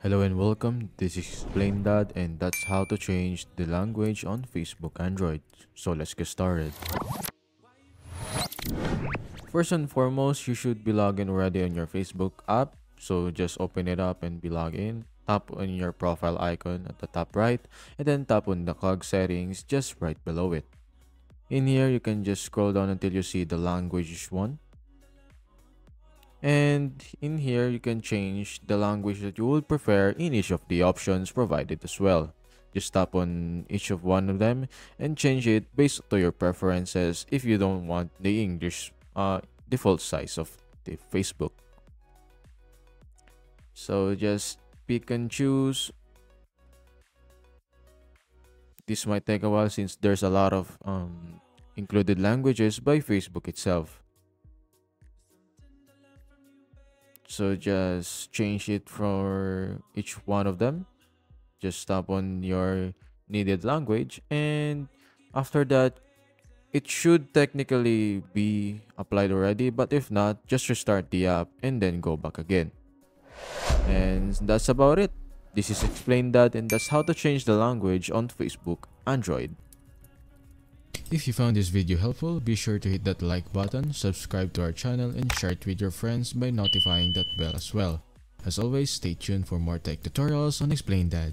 Hello and welcome. This is Explain That, and that's how to change the language on Facebook Android. So let's get started. First and foremost, you should be logged in already on your Facebook app. So just open it up and be logged in. Tap on your profile icon at the top right, and then tap on the cog settings just right below it. In here, you can just scroll down until you see the language one. And in here, you can change the language that you would prefer in each of the options provided as well. Just tap on each of one of them and change it based to your preferences if you don't want the English default size of the Facebook. So just pick and choose. This might take a while since there's a lot of included languages by Facebook itself. So just change it for each one of them. Just tap on your needed language, and after that it should technically be applied already, but if not, just restart the app and then go back again. And that's about it. This is Explain That, and that's how to change the language on Facebook Android. If you found this video helpful, be sure to hit that like button, subscribe to our channel, and share it with your friends by notifying that bell as well. As always, stay tuned for more tech tutorials on Explain That.